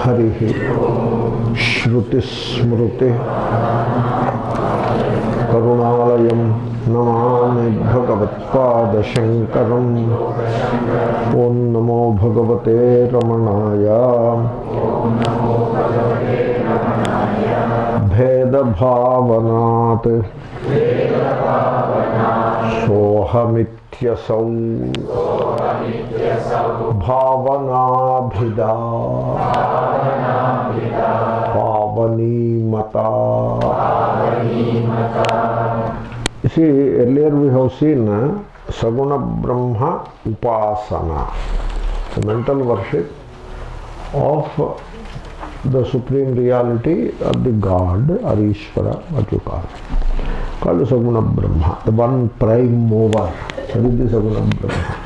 हरि श्रुतिस्मृति करुणालयं नमामि भगवत्पादशङ्करम्। ॐ नमो भगवते रमणाय। भेदभावनात् सोऽहमित्यसौ भावनाभिदा पावनीमता. See, earlier we have seen Saguna Brahma Upasana, the mental worship of the Supreme Reality or the God or Ishvara, what you call Saguna Brahma, the one prime mover. That is the Saguna Brahma.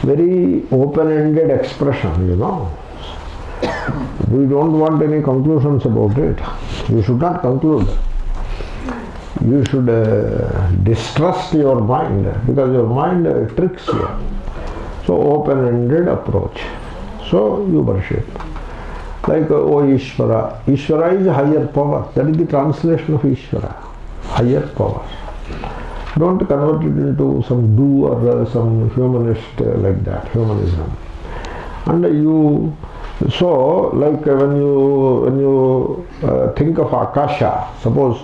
Very open-ended expression, you know. We don't want any conclusions about it. You should not conclude. You should distrust your mind, because your mind tricks you. So open-ended approach. So you worship. Like, oh Ishvara. Ishvara is higher power. That is the translation of Ishvara. Higher power. Don't convert it into some do or some humanist like that, humanism. And you, so like when you think of Akasha, suppose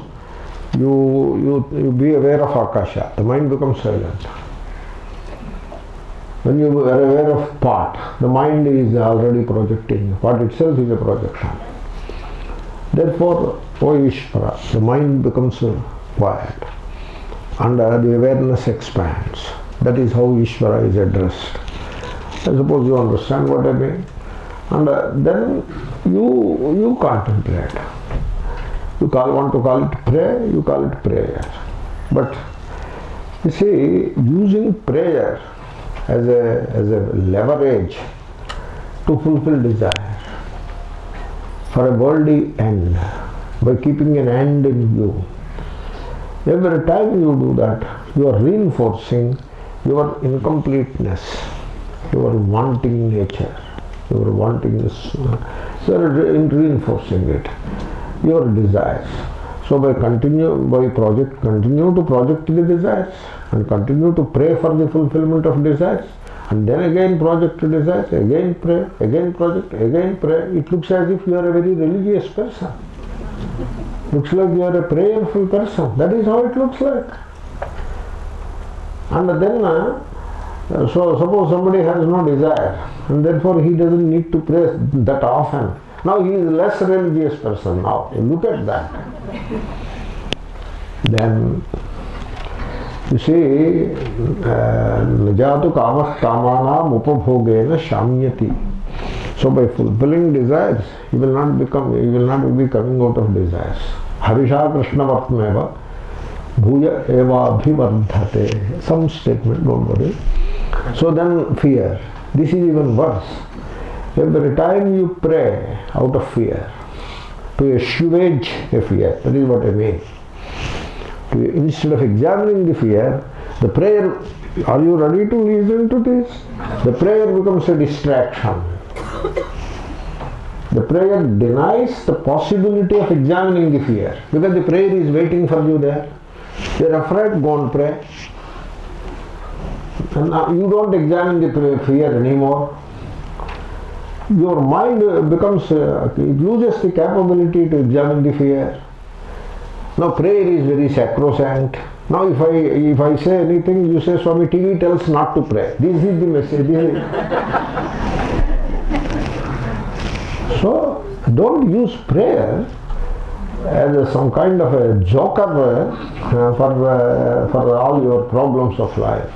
you be aware of Akasha, the mind becomes silent. When you are aware of part, the mind is already projecting. Part itself is a projection. Therefore, O Ishvara, the mind becomes quiet and the awareness expands. That is how Ishvara is addressed. I suppose you understand what I mean. And then you contemplate. You want to call it prayer, you call it prayer. But you see, using prayer as a leverage to fulfill desire for a worldly end, by keeping an end in you. Every time you do that, you are reinforcing your incompleteness, your wanting nature, your wantingness. You are reinforcing it, your desires. So continue to project the desires and continue to pray for the fulfillment of desires, and then again project the desires, again pray, again project, again pray. It looks as if you are a very religious person. Looks like you are a prayerful person. That is how it looks like. And then, so suppose somebody has no desire, and therefore he doesn't need to pray that often. Now he is a less religious person now. Look at that. Then, you see, Najatu kamah kamanam upabhogena shamyati. So by fulfilling desires, he will not be coming out of desires. Harisha Krishna Vartmeva Bhuya Eva Bhivardhate. Some statement, don't worry. So then fear. This is even worse. Every time you pray out of fear, to assuage a fear, that is what I mean. Instead of examining the fear, the prayer, are you ready to listen to this? The prayer becomes a distraction. The prayer denies the possibility of examining the fear, because the prayer is waiting for you there. You are afraid, go and pray. And now you don't examine the fear anymore. Your mind becomes, it loses the capability to examine the fear. Now prayer is very sacrosanct. Now if I say anything, you say, Swami, TV tells not to pray. This is the message. So don't use prayer as some kind of a joker for all your problems of life.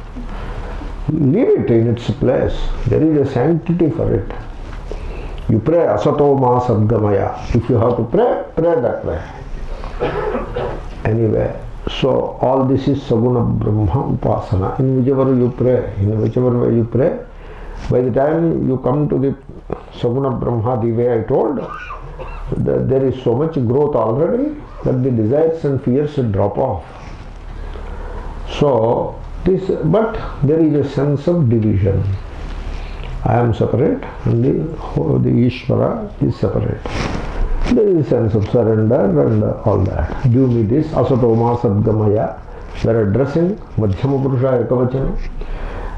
Leave it in its place. There is a sanctity for it. You pray asato ma sadgamaya. If you have to pray, pray that way. Anyway, so all this is Saguna Brahma Upasana. In whichever you pray, in whichever way you pray, by the time you come to the Saguna Brahma, the way I told, there is so much growth already that the desires and fears drop off. So, but there is a sense of division. I am separate and the Ishvara is separate. There is a sense of surrender and all that. Give me this, asatoma sadgamaya. They are addressing Madhyama Purusha Ekavachana.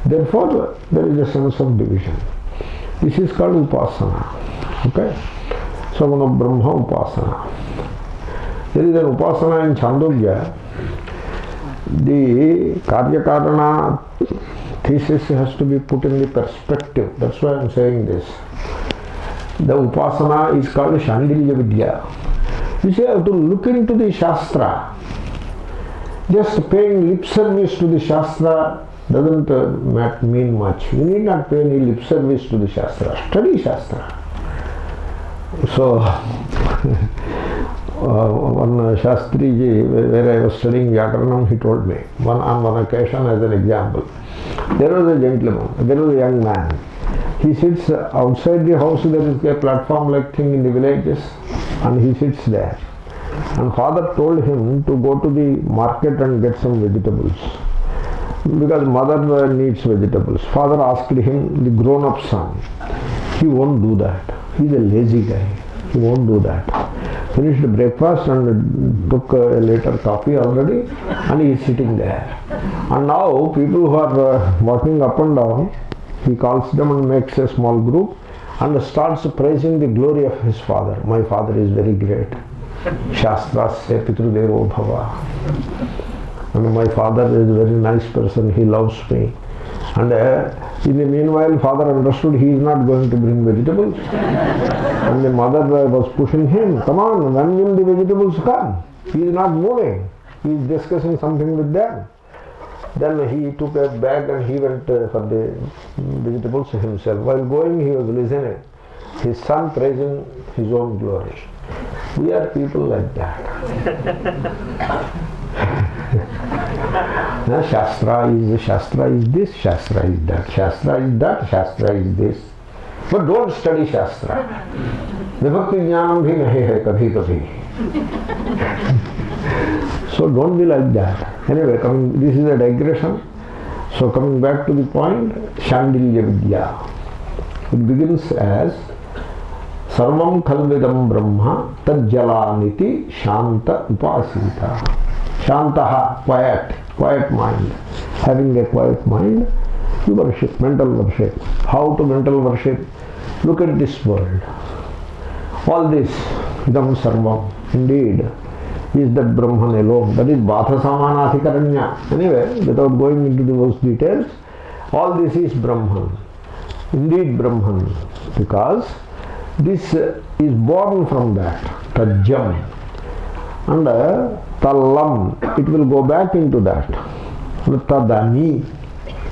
Therefore, there is a sense of division. This is called Upasana. Okay? Samana Brahma Upasana. There is an Upasana in Chandogya. The Karya-Karana thesis has to be put in the perspective. That's why I am saying this. The Upasana is called Shandilya Vidya. You see, I have to look into the Shastra. Just paying lip service to the Shastra doesn't mean much. You need not pay any lip service to the Shastra. Study Shastra. So, one Shastriji, where I was studying Vyakaranam, he told me, on one occasion as an example, there was a gentleman, there was a young man. He sits outside the house, there is a platform-like thing in the villages, and he sits there. And father told him to go to the market and get some vegetables, because mother needs vegetables. Father asked him, the grown-up son, he won't do that. He's a lazy guy. He won't do that. Finished breakfast and took a later coffee already, and he is sitting there. And now people who are walking up and down, he calls them and makes a small group and starts praising the glory of his father. My father is very great. Shastras se pitrudevo bhava. And my father is a very nice person. He loves me. And in the meanwhile, father understood he is not going to bring vegetables. And the mother was pushing him, come on, when will the vegetables come? He is not moving. He is discussing something with them. Then he took a bag and he went for the vegetables himself. While going, he was listening. His son praising his own glory. We are people like that. Shastra is this, Shastra is that, Shastra is that, Shastra is this. But don't study Shastra. Vibhakti jnanam bhi nahi hai kabhi kabhi. So don't be like that. Anyway, this is a digression. So coming back to the point, Shandilya Vidya. It begins as Sarvam Khalvidam Brahma Tajjalaniti Shanta Upasita. Shantaha, quiet mind. Having a quiet mind, you worship, mental worship. How to mental worship? Look at this world. All this, Idam Sarvam, indeed, is that Brahman alone. That is Bhatha Samanathikaranya. Anyway, without going into those details, all this is Brahman. Indeed Brahman. Because this is born from that. Tajjam. And Tallam, it will go back into that. Tadani.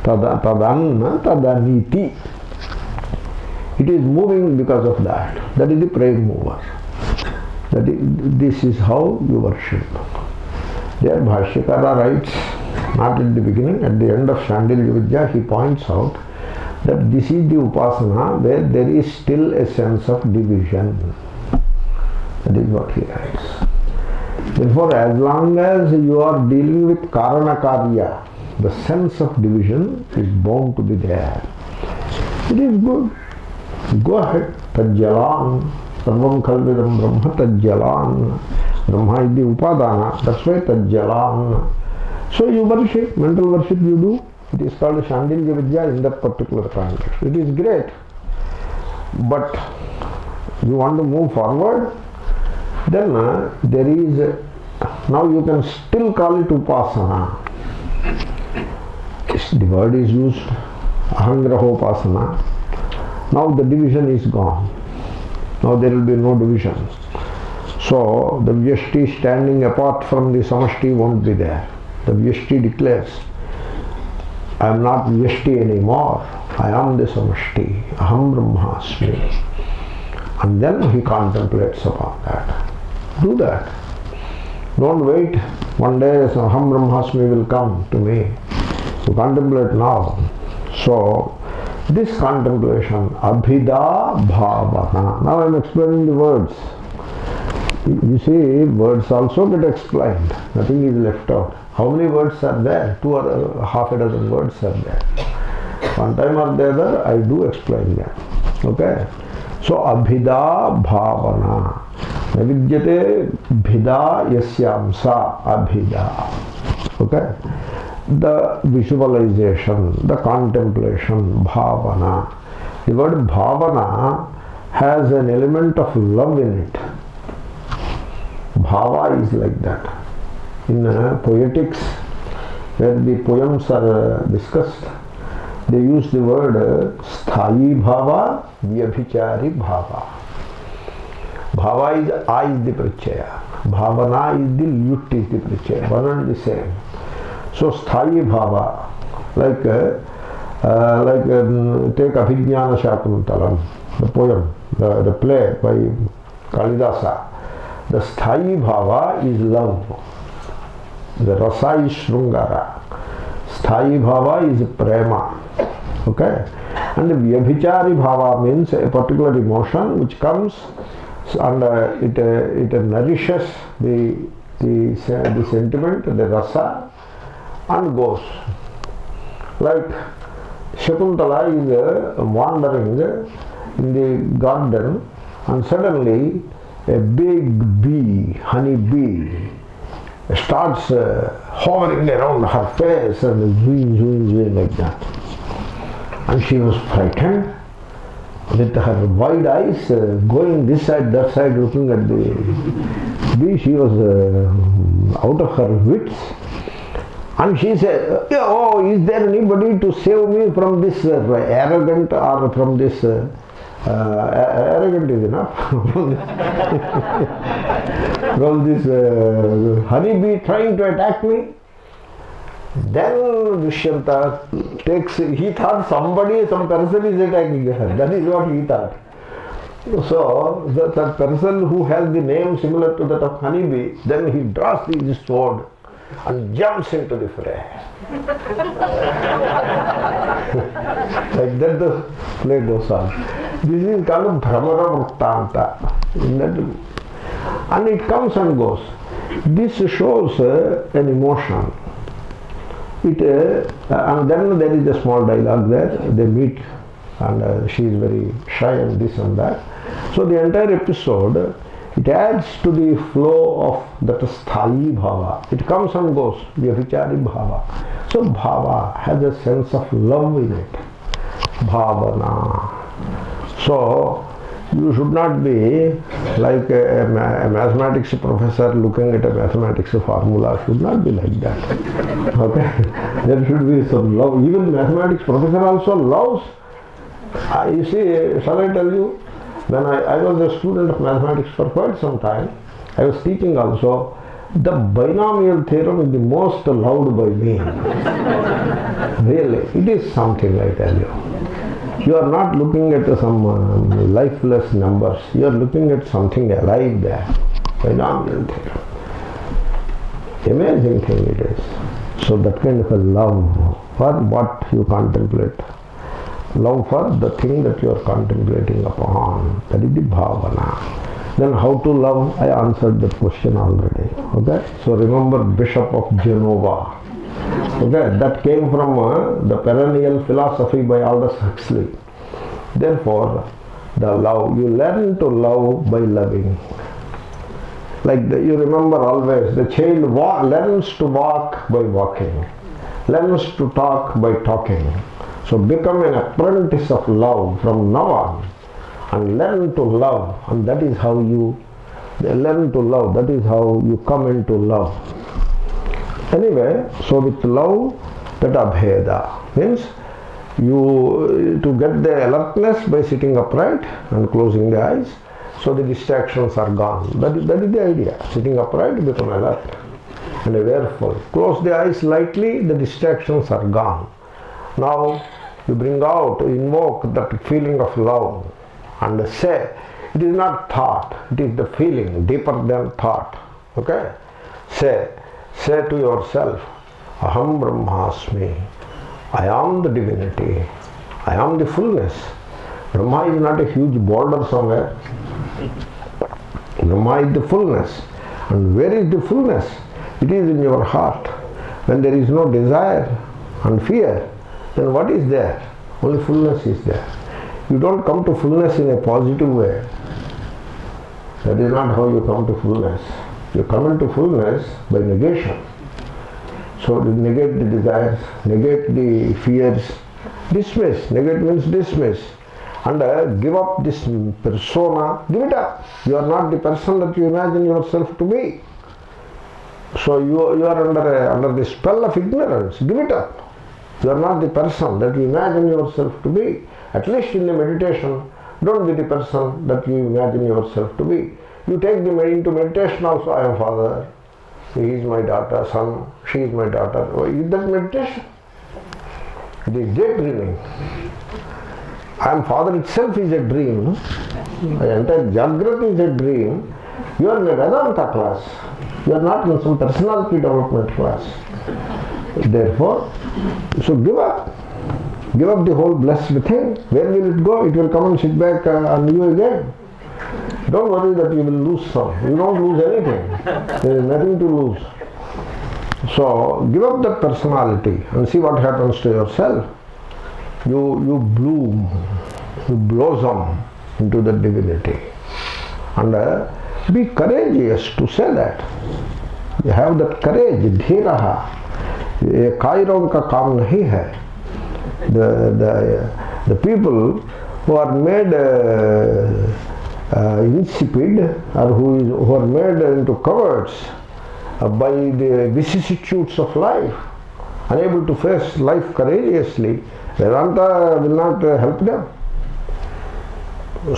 Tadan, Tadaniti. It is moving because of that. That is the prime mover. This is how you worship. There Bhashyakara writes, not at the beginning, at the end of Shandilya Vidya, he points out that this is the Upasana where there is still a sense of division. That is what he writes. Therefore, as long as you are dealing with Karana Karya, the sense of division is bound to be there. It is good. Go ahead. Tajjalan. Sarvam Khalvidam Brahma Tajjalan. Brahma is the Upadana. That's why Tajjalan. So you worship, mental worship you do. It is called Shandilya Vidya in that particular context. It is great. But you want to move forward, then there is, now you can still call it Upasana. The word is used, Ahangrahopasana. Now the division is gone. Now there will be no division. So the Vyashti standing apart from the Samashti won't be there. The Vyashti declares, I am not Vyashti anymore. I am the Samashti. Aham Brahmasmi. And then he contemplates upon that. Do that. Don't wait. One day Aham Brahmasmi will come to me. You contemplate now. So this contemplation, Abhida Bhavana. Now I am explaining the words. You see, words also get explained. Nothing is left out. How many words are there? 2 or half a dozen words are there. One time or the other, I do explain them. Okay? So, abhida bhavana. Navidyate bhida yasyamsa abhida. Okay? The visualization, the contemplation, bhavana. The word bhavana has an element of love in it. Bhava is like that. In poetics, where the poems are discussed, they use the word sthayi bhava, vyabhichari bhava. Bhava is I is the prachaya. Bhavana is the lyut is the prachaya. One and the same. So sthayi bhava, like take Abhijnana Shakuntalam, the poem, the play by Kalidasa. The sthayi bhava is love. The rasa is shrungara. Sthayi bhava is prema. Okay? And the vyabhichari bhava means a particular emotion which comes and it nourishes the sentiment, the rasa, and goes. Like Shakuntala is wandering in the garden, and suddenly a big bee, honey bee, starts hovering around her face and zoom like that. And she was frightened, with her wide eyes going this side, that side, looking at the bee. She was out of her wits. And she said, oh, is there anybody to save me from this arrogant, or from this, arrogant is enough, from this honeybee trying to attack me? Then Dushyanta takes, he thought some person is attacking her. That is what he thought. So, that person who has the name similar to that of honeybee, then he draws his sword and jumps into the fray. Like that the play goes on. This is called Bhramara Vrittanta. And it comes and goes. This shows an emotion. And then there is a small dialogue there. They meet and she is very shy and this and that. So the entire episode, it adds to the flow of that sthayi bhava. It comes and goes, vyabhichari bhava. So bhava has a sense of love in it. Bhavana. So you should not be like a mathematics professor looking at a mathematics formula. Should not be like that. Okay? There should be some love. Even mathematics professor also loves. You see, shall I tell you? When I was a student of mathematics for quite some time, I was teaching also. The binomial theorem is the most loved by me. Really, it is something, I tell you. You are not looking at some lifeless numbers. You are looking at something alive there. Binomial theorem. Amazing thing it is. So that kind of a love for what you contemplate. Love for the thing that you are contemplating upon. That is the bhavana. Then how to love? I answered that question already. Okay? So remember Bishop of Genova. Okay? That came from the perennial philosophy by Aldous Huxley. Therefore, the love, you learn to love by loving. Like you remember always, the child learns to walk by walking, learns to talk by talking. So become an apprentice of love from now on and learn to love, and that is how you learn to love, that is how you come into love. Anyway, so with love, that abheda means you to get the alertness by sitting upright and closing the eyes, so the distractions are gone. That is the idea. Sitting upright, become alert and awareful. Close the eyes lightly, the distractions are gone. Now you bring out, invoke that feeling of love and say, it is not thought, it is the feeling, deeper than thought. Okay? Say to yourself, Aham Brahmasmi, I am the divinity, I am the fullness. Brahma is not a huge boulder somewhere. Brahma is the fullness. And where is the fullness? It is in your heart. When there is no desire and fear, then what is there? Only fullness is there. You don't come to fullness in a positive way. That is not how you come to fullness. You come into fullness by negation. So negate the desires, negate the fears, dismiss. Negate means dismiss. And give up this persona, give it up. You are not the person that you imagine yourself to be. So you are under the spell of ignorance. Give it up. You are not the person that you imagine yourself to be. At least in the meditation, don't be the person that you imagine yourself to be. You take into meditation also, I am father, he is my daughter, son, she is my daughter. Is that meditation? It is daydreaming. I am father itself is a dream. The entire Jagrati is a dream. You are in a Vedanta class. You are not in some personality development class. Therefore, so give up. Give up the whole blessed thing. Where will it go? It will come and sit back on you again. Don't worry that you will lose some. You don't lose anything. There is nothing to lose. So give up that personality and see what happens to yourself. You bloom, you blossom into the divinity. And be courageous to say that. You have that courage, dhiraha. Kairon ka kaam nahi hai. The people who are made insipid or who are made into cowards by the vicissitudes of life, unable to face life courageously, Vedanta will not help them.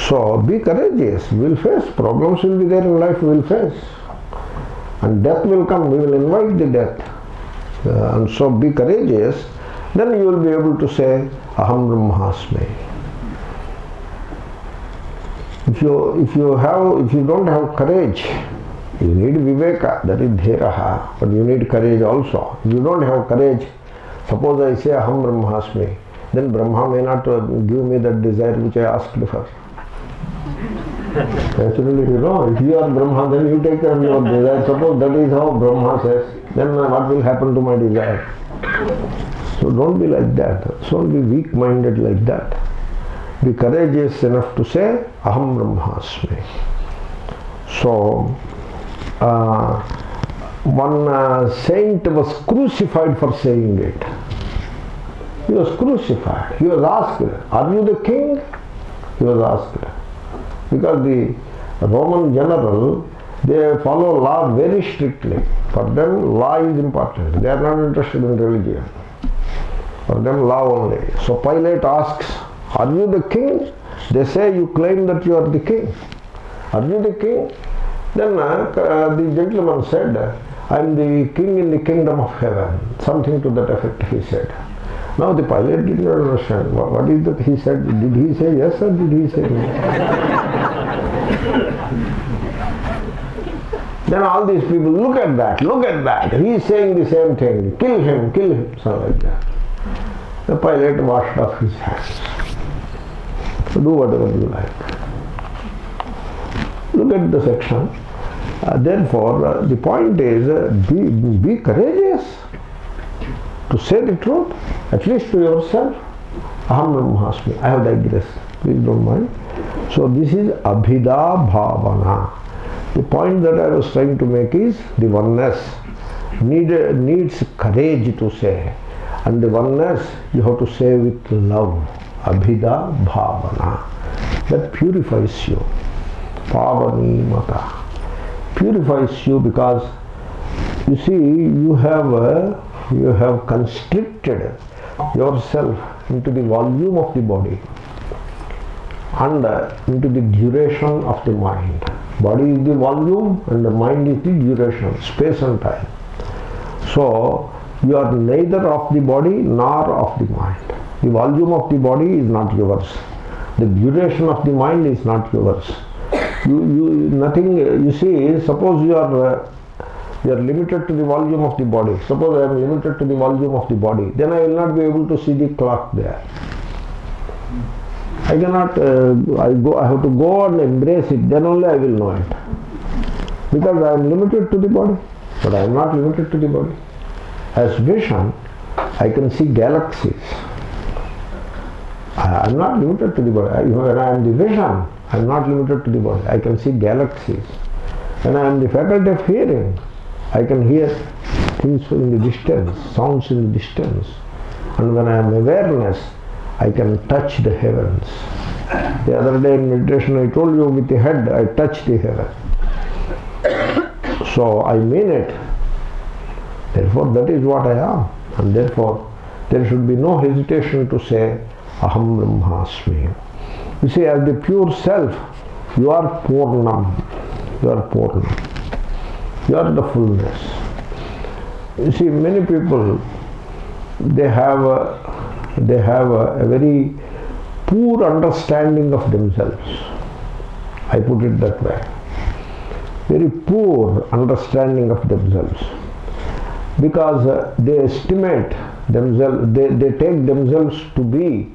So be courageous. We will face. Problems will be there in life, we will face. And death will come, we will invite the death. And so be courageous. Then you will be able to say, Aham Brahmasmi. If you don't have courage, you need viveka, that is dhiraha, but you need courage also. If you don't have courage, suppose I say Aham Brahmasmi, then Brahma may not give me that desire which I asked for. Naturally, if you are Brahma, then you take care of your desire. Suppose that is how Brahma says, then what will happen to my desire? So don't be like that. So don't be weak-minded like that. Be courageous enough to say, Aham Brahmasmi. So, one saint was crucified for saying it. He was crucified. He was asked, are you the king? He was asked. Because the Roman general, they follow law very strictly. For them, law is important. They are not interested in religion. For them, law only. So Pilate asks, are you the king? They say, you claim that you are the king. Are you the king? Then the gentleman said, I am the king in the kingdom of heaven. Something to that effect he said. Now the Pilate did not understand. What is that he said? Did he say yes or did he say no? Then all these people, look at that. He is saying the same thing. Kill him, something like that. The Pilate washed off his hands. Do whatever you like. Look at the section. Therefore, the point is, be courageous to say the truth, at least to yourself. Aham Brahmasmi. I have digressed. Please don't mind. So this is Abhida Bhavana. The point that I was trying to make is the oneness needs courage to say. And the oneness you have to say with love. Abhida Bhavana. That purifies you. Pavani Mata. Purifies you because you see you have constricted yourself into the volume of the body and into the duration of the mind. Body is the volume and the mind is the duration, space and time. So you are neither of the body nor of the mind. The volume of the body is not yours. The duration of the mind is not yours. You see, suppose you are limited to the volume of the body. Suppose I am limited to the volume of the body, then I will not be able to see the clock there. I cannot, I have to go and embrace it, then only I will know it. Because I am limited to the body, but I am not limited to the body. As vision, I can see galaxies. I am not limited to the body. When I am the vision, I am not limited to the body. I can see galaxies. When I am the faculty of hearing, I can hear things in the distance, sounds in the distance. And when I am awareness, I can touch the heavens. The other day in meditation I told you, with the head I touch the heaven. So I mean it. Therefore that is what I am. And therefore there should be no hesitation to say Aham Brahmasmi. You see, as the pure self, you are Purnam. You are Purnam. You are the fullness. You see, many people, they have a very poor understanding of themselves. I put it that way. Very poor understanding of themselves. Because they estimate themselves, they take themselves to be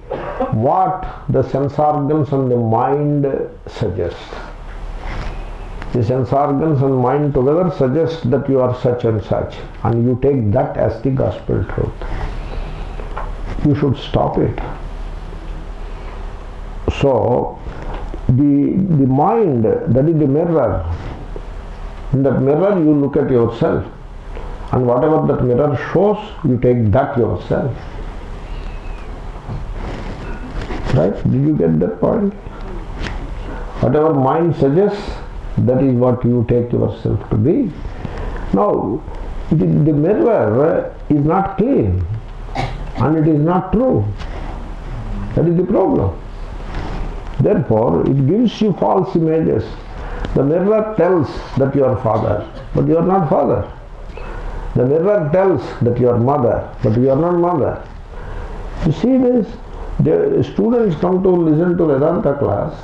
what the sense organs and the mind suggest. The sense organs and mind together suggest that you are such and such, and you take that as the gospel truth. You should stop it. So, the mind, that is the mirror. In that mirror you look at yourself, and whatever that mirror shows, you take that yourself. Right? Did you get that point? Whatever mind suggests, that is what you take yourself to be. Now, the mirror is not clean, and it is not true. That is the problem. Therefore, it gives you false images. The mirror tells that you are father, but you are not father. The mirror tells that you are mother, but you are not mother. You see this? The students come to listen to Vedanta class,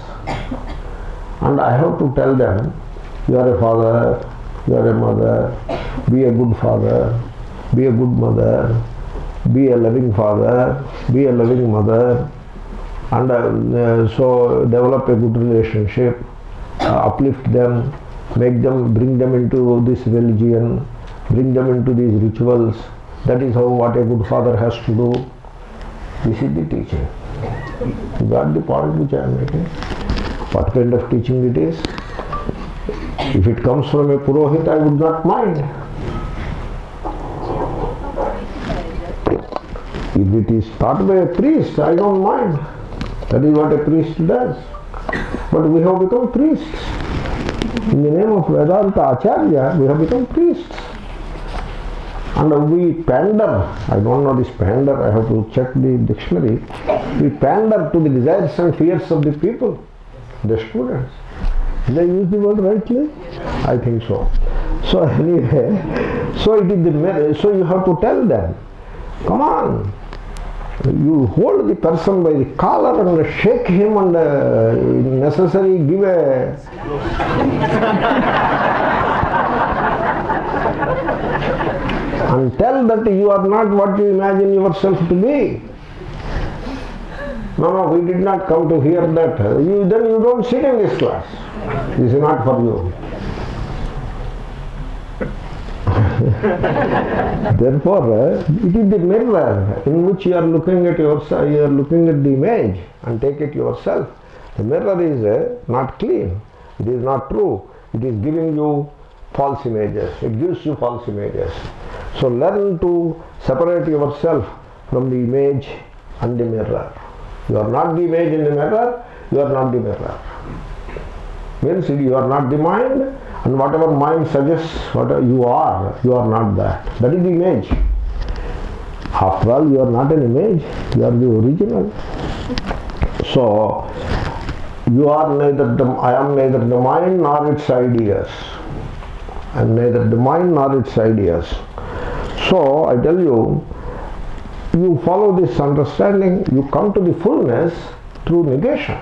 and I have to tell them, you are a father, you are a mother, be a good father, be a good mother, be a loving father, be a loving mother, and so develop a good relationship, uplift them, bring them into this religion, bring them into these rituals. That is how what a good father has to do. This is the teaching. You got the point which I am making? What kind of teaching it is? If it comes from a Purohit, I would not mind. If it is taught by a priest, I don't mind. That is what a priest does. But we have become priests. In the name of Vedanta Acharya, we have become priests. And we pander, I don't know this pander, I have to check the dictionary. We pander to the desires and fears of the people, the students. Did I use the word rightly? Yes. I think so. So anyway, so it is the, so you have to tell them, come on, you hold the person by the collar and shake him and if necessary give a and tell that you are not what you imagine yourself to be. No, we did not come to hear that. Then you don't sit in this class. This is not for you. Therefore, it is the mirror in which you are looking at yourself, you are looking at the image and take it yourself. The mirror is not clean. It is not true. It is giving you false images. It gives you false images. So learn to separate yourself from the image and the mirror. You are not the image in the mirror, you are not the mirror. Means you are not the mind, and whatever mind suggests what you are not that. That is the image. After all, you are not an image, you are the original. So, you are neither I am neither the mind nor its ideas. I am neither the mind nor its ideas. So, I tell you, you follow this understanding, you come to the fullness through negation.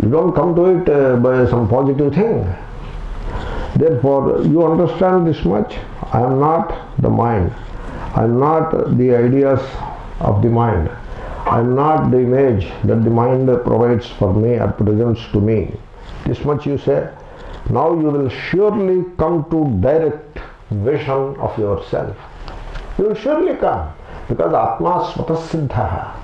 You don't come to it by some positive thing. Therefore, you understand this much. I am not the mind. I am not the ideas of the mind. I am not the image that the mind provides for me or presents to me. This much you say. Now you will surely come to direct vision of yourself. You will surely come, because Atma Swatasiddha.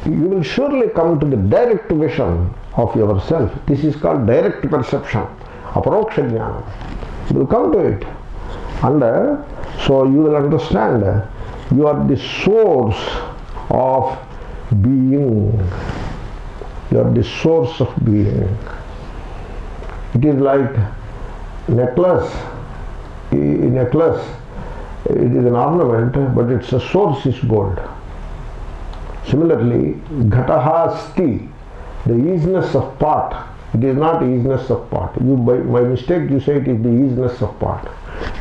you will surely come to the direct vision of yourself. This is called direct perception, aparoksha jnana. You will come to it. And so you will understand you are the source of being. You are the source of being. It is like necklace. A necklace, it is an ornament, but its source is gold. Similarly, ghataha asti, the easiness of pot. It is not easiness of pot. You, by mistake, you say it is the easiness of pot.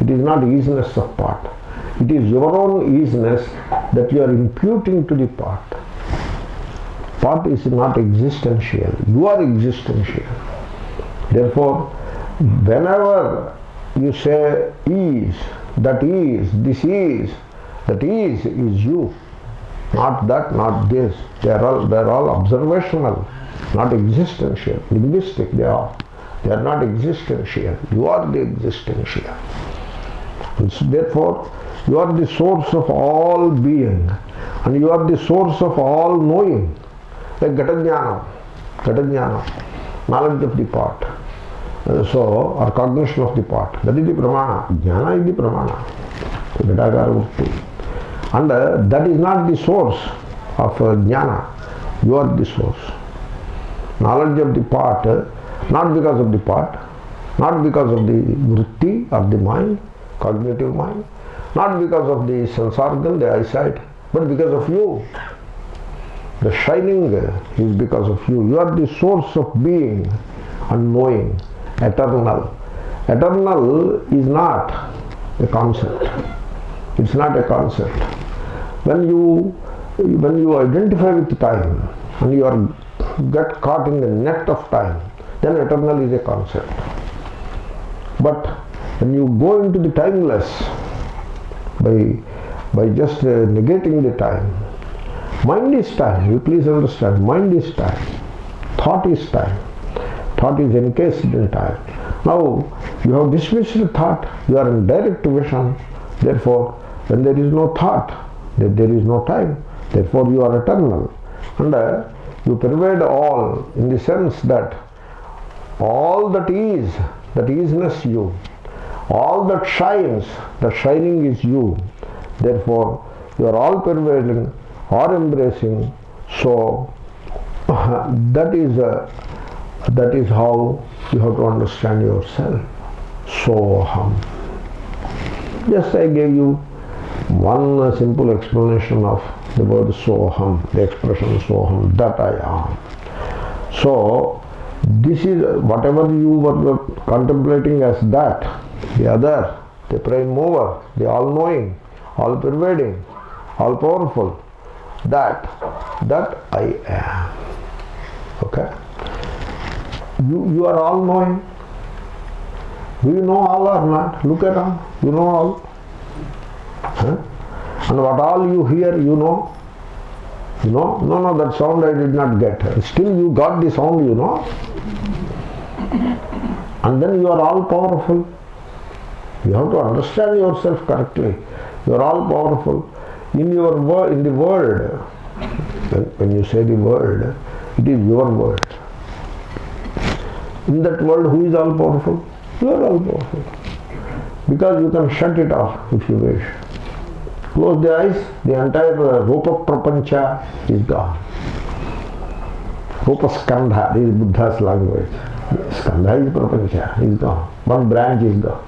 It is not easiness of pot. It is your own easiness that you are imputing to the pot. Pot is not existential. You are existential. Therefore, whenever you say is, that is, this is, that is you. Not that, not this. They are all observational, not existential. Linguistic they are. They are not existential. You are the existential. And so therefore, you are the source of all being, and you are the source of all knowing. Like Gatajnana, knowledge of the part. So, or cognition of the part. That is the pramana. Jnana is the pramana. Gatakara Vrutti. And that is not the source of jnana. You are the source. Knowledge of the part, not because of the part, not because of the vritti of the mind, cognitive mind, not because of the sense organ, the eyesight, but because of you. The shining is because of you. You are the source of being and knowing, eternal. Eternal is not a concept. It's not a concept. When you identify with time and you get caught in the net of time, then eternal is a concept. But when you go into the timeless by just negating the time, mind is time. You please understand, mind is time. Thought is time. Thought is encased in time. Now you have dismissed the thought. You are in direct vision. Therefore, when there is no thought, there is no time. Therefore, you are eternal. And you pervade all in the sense that all that is isness you. All that shines, the shining is you. Therefore, you are all pervading or embracing. So, that is how you have to understand yourself. Soham. Yes, I gave you one simple explanation of the word soham, the expression soham, that I am. So, this is whatever you were contemplating as that, the other, the prime mover, the all-knowing, all-pervading, all-powerful, that I am. Okay? You are all-knowing. Do you know all or not? Look around. You know all. Huh? And what all you hear, you know? You know? No, that sound I did not get. Still you got the sound, you know? And then you are all powerful. You have to understand yourself correctly. You are all powerful. In the world, when you say the word, it is your word. In that world, who is all powerful? You are all powerful. Because you can shut it off if you wish. Close the eyes, the entire Rupa Prapancha is gone. Rupa Skandha, this is Buddha's language. Skandha is Prapancha, is gone. One branch is gone.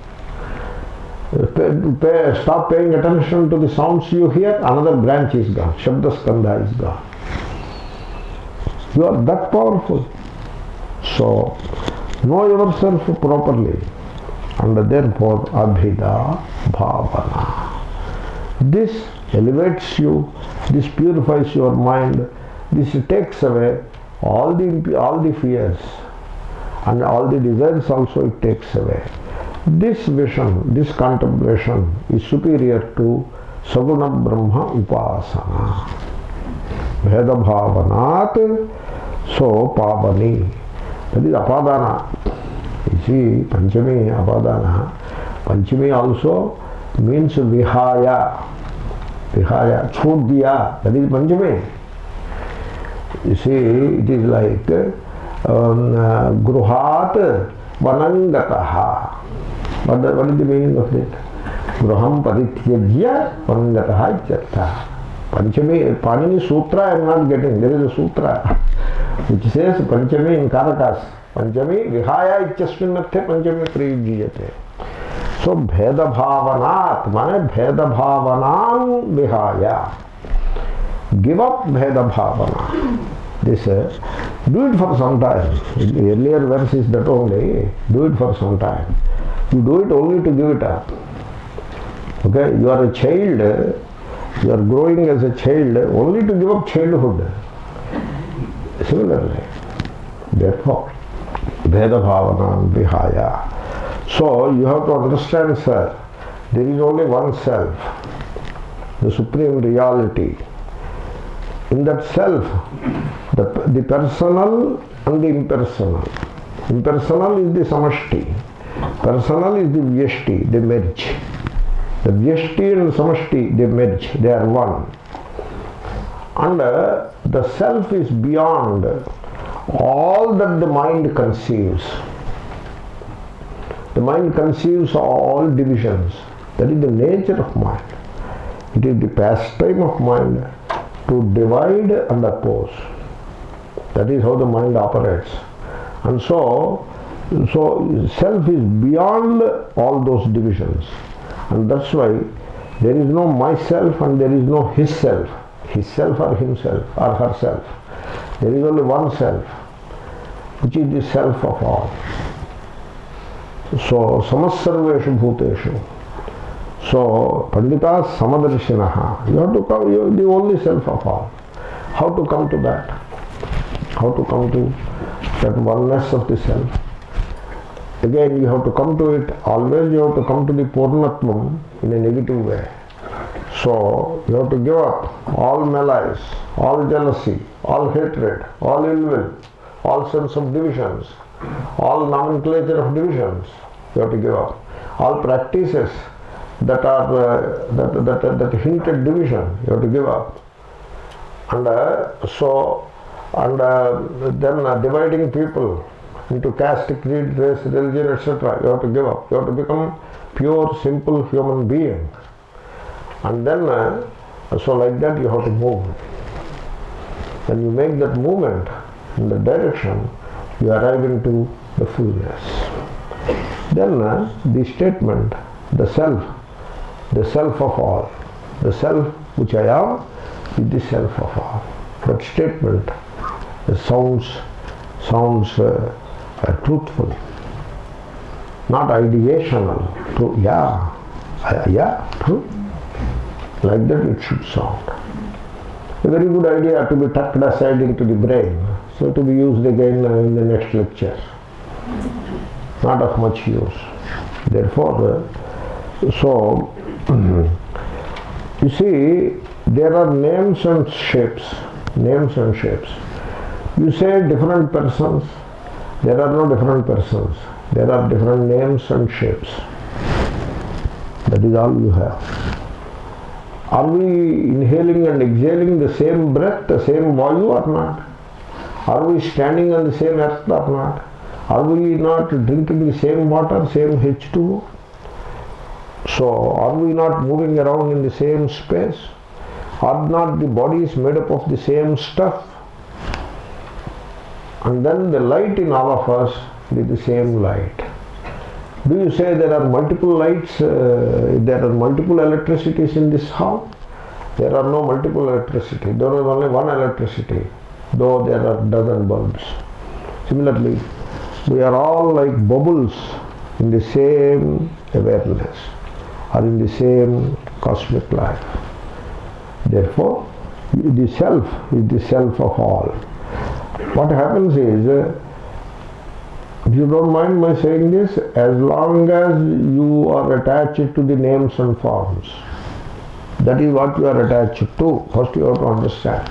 Stop paying attention to the sounds you hear, another branch is gone. Shabda Skandha is gone. You are that powerful. So, know yourself properly, and therefore Abhida Bhavana. This elevates you, this purifies your mind, this takes away all the fears and all the desires also it takes away. This vision, this contemplation is superior to Saguna Brahma Upasana. Veda Bhavanat, so Pavani. That is Apadana. You see, Panchami, Apadana. Panchami also means Vihaya. Vihaya, Choddiya. That is Panchami. You see, it is like gruhat vanangataha. What is the meaning of it? Gruham parityajya vanangataha ityartha. Panchami, Panini Sutra I am not getting. There is a sutra which says Panchami in Karakas. Panchami vihaya ityasmin arthe Panchami prayujyate. So bheda bhavanat, mane bheda bhavanam vihaya. Give up bheda bhavana. This, do it for some time. The earlier verse is that only, do it for some time. You do it only to give it up. Okay, you are a child, you are growing as a child only to give up childhood. Similarly, therefore, bheda bhavana vihaya. So you have to understand, sir, there is only one self, the supreme reality. In that self, the personal and the impersonal. Impersonal is the samashti. Personal is the vyashti, they merge. The vyashti and samashti, they merge, they are one. And the self is beyond all that the mind conceives. The mind conceives all divisions. That is the nature of mind. It is the pastime of mind to divide and oppose. That is how the mind operates. And so self is beyond all those divisions. And that's why there is no myself and there is no his self. His self or himself or herself. There is only one self, which is the self of all. So samasarveshu bhuteshu. So Pandita Samadarshinaha. You have to come, you are the only self of all. How to come to that? How to come to that oneness of the self? Again, you have to come to it, always you have to come to the Purnatvam in a negative way. So you have to give up all malice, all jealousy, all hatred, all ill will, all sense of divisions, all nomenclature of divisions. You have to give up. All practices that are that hint at division, you have to give up. And then dividing people into caste, creed, race, religion, etc. You have to give up. You have to become pure, simple human being. And then, so like that you have to move. When you make that movement in the direction, you arrive into the fullness. Then the statement, the self of all, the self which I am is the self of all. That statement sounds truthful, not ideational. True, true. Like that it should sound. A very good idea to be tucked aside into the brain, so to be used again in the next lecture. Not of much use. Therefore, so you see, there are names and shapes. Names and shapes. You say different persons. There are no different persons. There are different names and shapes. That is all you have. Are we inhaling and exhaling the same breath, the same vayu or not? Are we standing on the same earth or not? Are we not drinking the same water, same H2O? So, are we not moving around in the same space? Are not the bodies made up of the same stuff? And then the light in all of us is the same light. Do you say there are multiple lights, there are multiple electricities in this hall? There are no multiple electricity. There is only one electricity, though there are dozen bulbs. Similarly, we are all like bubbles in the same awareness or in the same cosmic life. Therefore, the self is the self of all. What happens is, if you don't mind my saying this, as long as you are attached to the names and forms, that is what you are attached to. First you have to understand.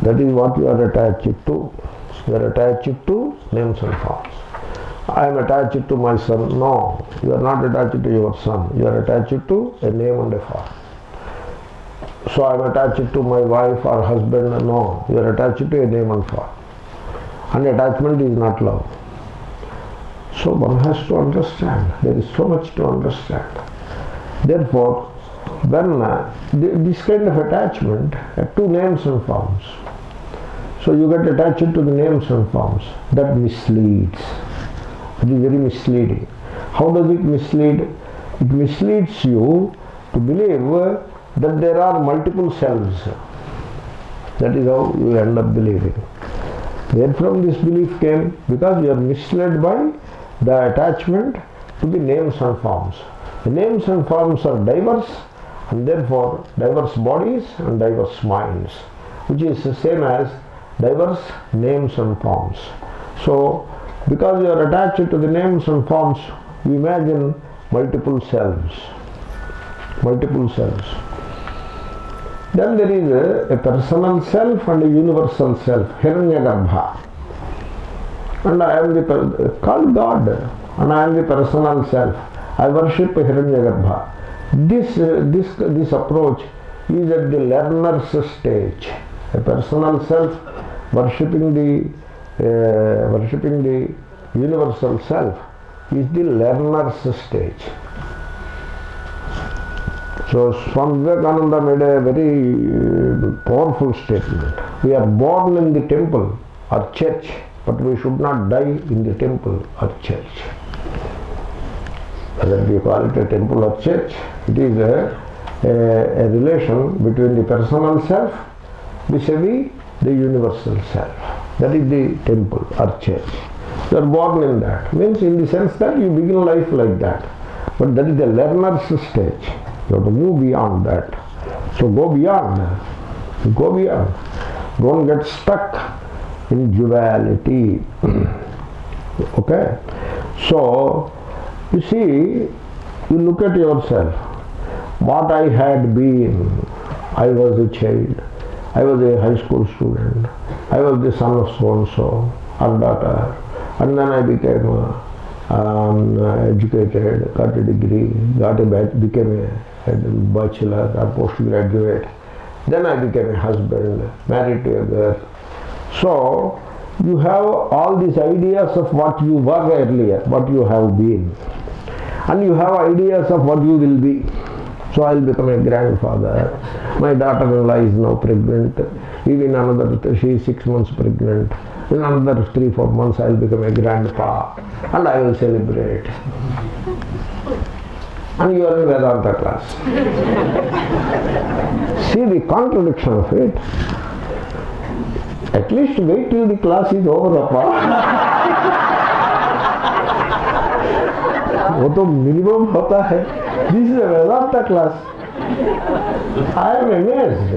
That is what you are attached to. You are attached to names and forms. I am attached to my son. No, you are not attached to your son. You are attached to a name and a form. So I am attached to my wife or husband. No, you are attached to a name and form. And attachment is not love. So one has to understand. There is so much to understand. Therefore, when this kind of attachment to names and forms, so you get attached to the names and forms, that misleads. It is very misleading. How does it mislead? It misleads you to believe that there are multiple selves. That is how you end up believing. Where from this belief came? Because you are misled by the attachment to the names and forms. The names and forms are diverse, and therefore diverse bodies and diverse minds, which is the same as diverse names and forms. So, because you are attached to the names and forms, you imagine multiple selves. Multiple selves. Then there is a personal self and a universal self, Hiranyagarbha. And I am called God, and I am the personal self. I worship Hiranyagarbha. This approach is at the learner's stage. A personal self worshipping the universal self is the learner's stage. So Swami Vivekananda made a very powerful statement. We are born in the temple or church, but we should not die in the temple or church. Whether we call it a temple or church, it is a relation between the personal self vis-a-vis the universal self. That is the temple or church. You are born in that. Means in the sense that you begin life like that. But that is the learner's stage. You have to move beyond that. So go beyond. Go beyond. Don't get stuck in duality. Okay? So, you see, you look at yourself. What I had been, I was a child. I was a high school student. I was the son of so-and-so, or daughter. And then I became educated, got a degree, became a bachelor or postgraduate. Then I became a husband, married to a girl. So, you have all these ideas of what you were earlier, what you have been. And you have ideas of what you will be. So I will become a grandfather. My daughter-in-law is now pregnant. Even she is 6 months pregnant. In another 3-4 months I will become a grandpa. And I will celebrate. And you are in Vedanta class. See the contradiction of it. At least wait till the class is over, Appa. वो तो minimum होता है. This is a Vedanta class. I am amazed.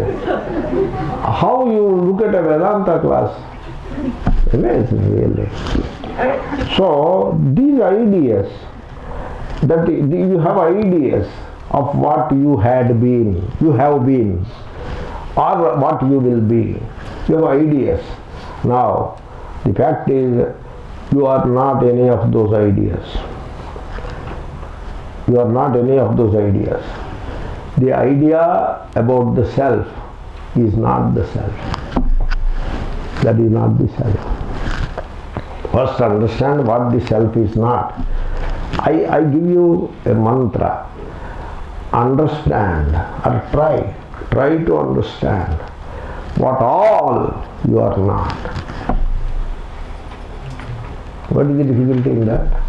How you look at a Vedanta class? Amazed, really. So these ideas, that you have ideas of what you had been, you have been, or what you will be. You have ideas. Now, the fact is, you are not any of those ideas. You are not any of those ideas. The idea about the self is not the self. That is not the self. First understand what the self is not. I give you a mantra. Understand or try to understand what all you are not. What is the difficulty in that?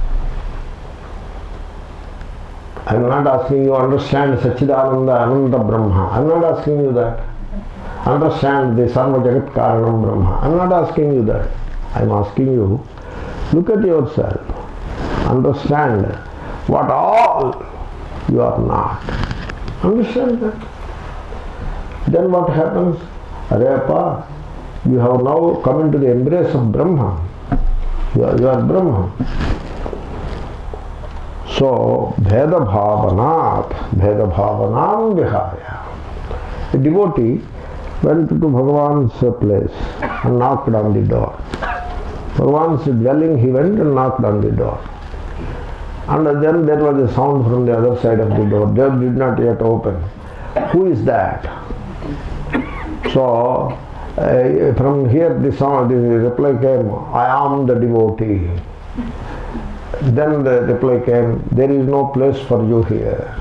I am not asking you to understand Satchidananda Ananda Brahma. I am not asking you that. Understand the Sarva Jagat Karanam Brahma. I am not asking you that. I am asking you, look at yourself. Understand what all you are not. Understand that. Then what happens? Areyappa, you have now come into the embrace of Brahma. You are Brahma. So, Bheda Bhavanam Vihaya. A devotee went to Bhagavan's place and knocked on the door. Bhagavan's dwelling, he went and knocked on the door. And then there was a sound from the other side of the door. The door did not yet open. Who is that? So from here the reply came, I am the devotee. Then the reply came, there is no place for you here.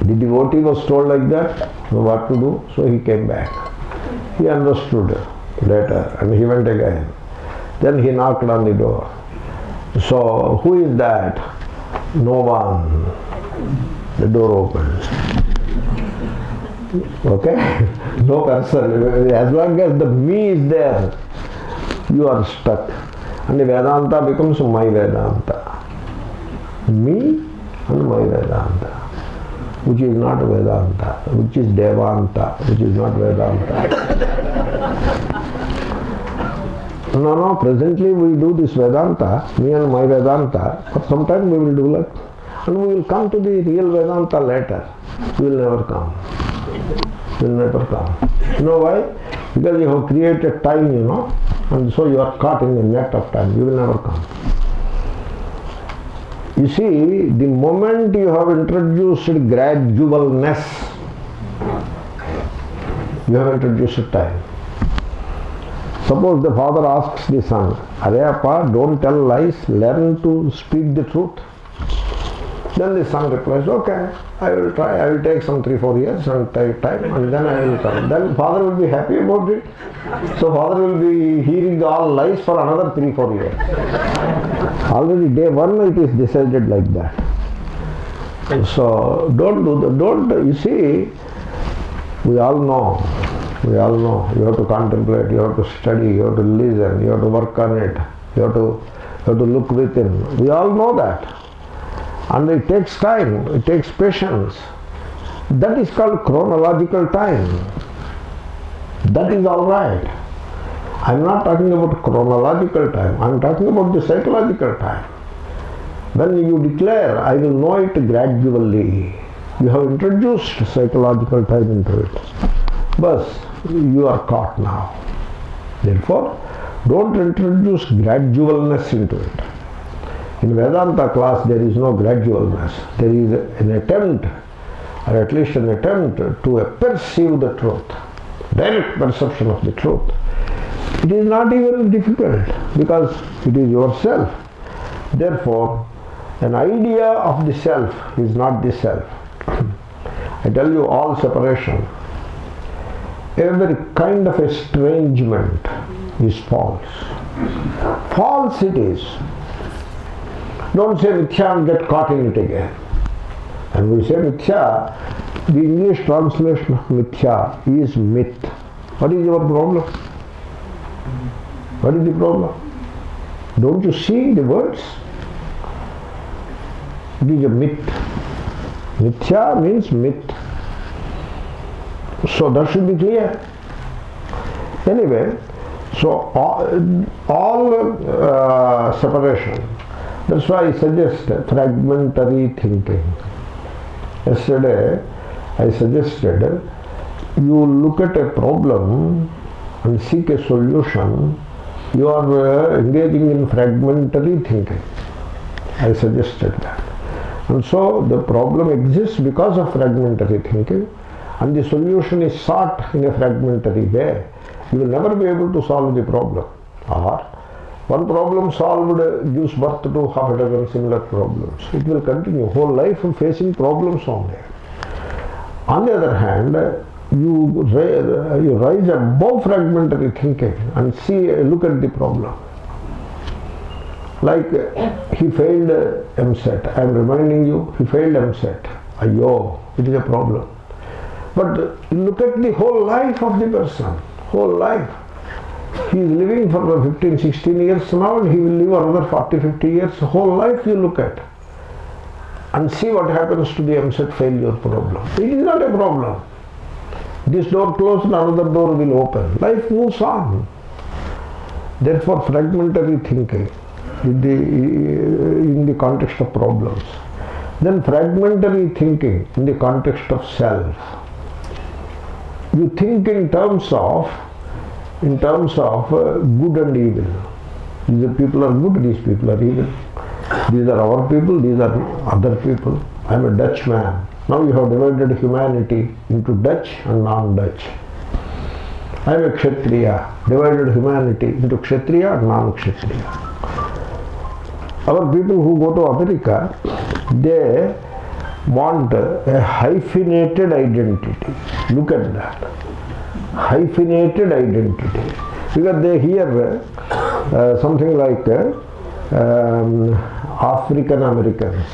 The devotee was told like that, what to do, so he came back. He understood later and he went again. Then he knocked on the door. So, who is that? No one. The door opened. Okay? No person. As long as the me is there, you are stuck. And the Vedanta becomes my Vedanta. Me and my Vedanta. Which is not Vedanta, which is Devanta, which is not Vedanta. No, presently we do this Vedanta, me and my Vedanta, but sometime we will do that. And we will come to the real Vedanta later. We will never come. We will never come. You know why? Because you have created time, and so you are caught in the net of time. You will never come. You see, the moment you have introduced gradualness, you have introduced time. Suppose the father asks the son, Arey appa, don't tell lies, learn to speak the truth. Then the son replies, okay, I will try, I will take some 3-4 years and take time and then I will come. Then father will be happy about it. So father will be hearing all lies for another 3-4 years. Already day one it is decided like that. So don't do that. You see, we all know. You have to contemplate, you have to study, you have to listen, you have to work on it, you have to look within. We all know that. And it takes time, it takes patience. That is called chronological time. That is all right. I am not talking about chronological time, I am talking about the psychological time. When you declare, I will know it gradually, you have introduced psychological time into it. But you are caught now. Therefore, don't introduce gradualness into it. In Vedanta class, there is no gradualness. There is an attempt, or at least an attempt to perceive the truth, direct perception of the truth. It is not even difficult because it is yourself. Therefore, an idea of the self is not the self. I tell you, all separation, every kind of estrangement is false. False it is. Don't say mithya and get caught in it again. And we say mithya, the English translation of mithya is myth. What is your problem? What is the problem? Don't you see the words? It is a myth. Mithya means myth. So that should be clear. Anyway, so all separation. That's why I suggest fragmentary thinking. Yesterday I suggested you look at a problem and seek a solution. You are engaging in fragmentary thinking. I suggested that. And so the problem exists because of fragmentary thinking, and the solution is sought in a fragmentary way. You will never be able to solve the problem. Or one problem solved gives birth to half a dozen similar problems. It will continue whole life facing problems only. On the other hand, you rise above fragmentary thinking and look at the problem. Like he failed MSET. I am reminding you, he failed MSET. Ayyo, it is a problem. But look at the whole life of the person. Whole life. He is living for 15, 16 years now and he will live another 40, 50 years. Whole life you look at. And see what happens to the MSET failure problem. It is not a problem. This door closed, another door will open. Life moves on. Therefore, fragmentary thinking in the context of problems. Then fragmentary thinking in the context of self. You think in terms of good and evil. These people are good, these people are evil. These are our people, these are other people. I am a Dutchman. Now you have divided humanity into Dutch and non-Dutch. I am a Kshatriya, divided humanity into Kshatriya and non-Kshatriya. Our people who go to America, they want a hyphenated identity. Look at that. Hyphenated identity. Because they hear something like African Americans.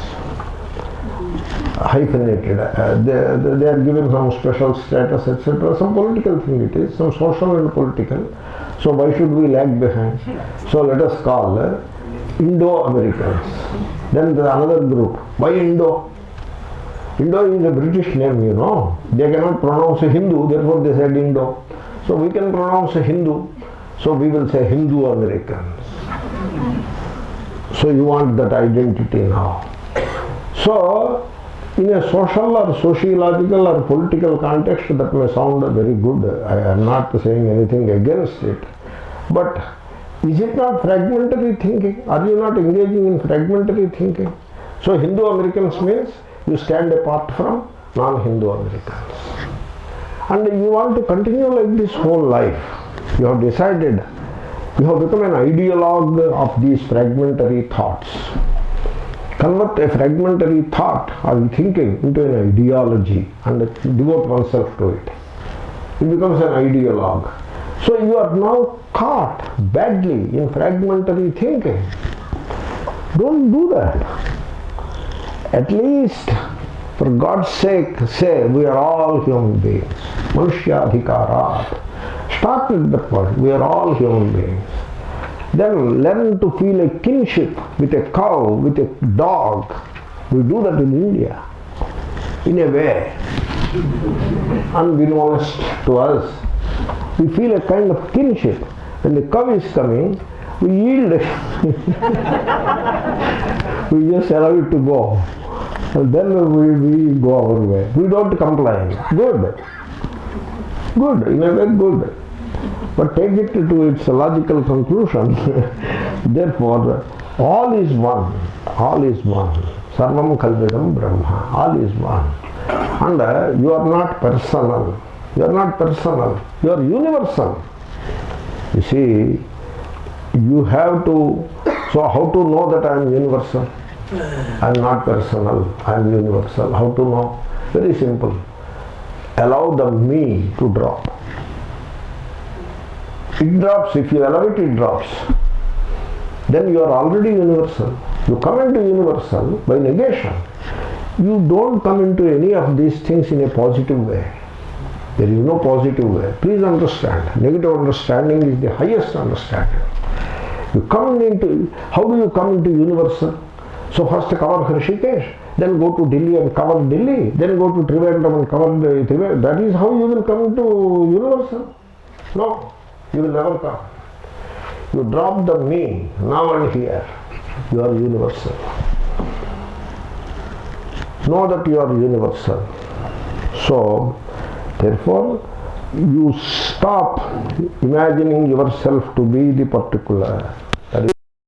Hyphenated. They are given some special status, etc. Some political thing it is, some social and political. So why should we lag behind? So let us call Indo-Americans. Then there is another group. Why Indo? Indo is a British name, you know. They cannot pronounce Hindu, therefore they said Indo. So we can pronounce Hindu, so we will say Hindu-Americans. So you want that identity now. So in a social or sociological or political context, that may sound very good. I am not saying anything against it. But is it not fragmentary thinking? Are you not engaging in fragmentary thinking? So Hindu-Americans means you stand apart from non-Hindu Americans. And you want to continue like this whole life. You have decided, you have become an ideologue of these fragmentary thoughts. Convert a fragmentary thought or thinking into an ideology and devote oneself to it. It becomes an ideologue. So you are now caught badly in fragmentary thinking. Don't do that. At least, for God's sake, say we are all human beings. Manushya-adhikarat. Start with that word. We are all human beings. Then learn to feel a kinship with a cow, with a dog. We do that in India. In a way, unbeknownst to us, we feel a kind of kinship. When the cow is coming, we yield. We just allow it to go. And then we go our way. We don't complain. Good. Good, in a way good. But take it to its logical conclusion. Therefore, all is one. All is one. Sarvam Kalvidam Brahma. All is one. And you are not personal. You are not personal. You are universal. You see, you have to, so how to know that I am universal? I am not personal, I am universal. How to know? Very simple. Allow the me to drop. It drops. If you allow it, it drops. Then you are already universal. You come into universal by negation. You don't come into any of these things in a positive way. There is no positive way. Please understand. Negative understanding is the highest understanding. You come into, how do you come into universal? So first cover Hrishikesh, then go to Delhi and cover Delhi, then go to Trivandrum and cover Trivandrum. That is how you will come into universal. No, you will never come. You drop the me, now and here. You are universal. Know that you are universal. So, therefore, you stop imagining yourself to be the particular.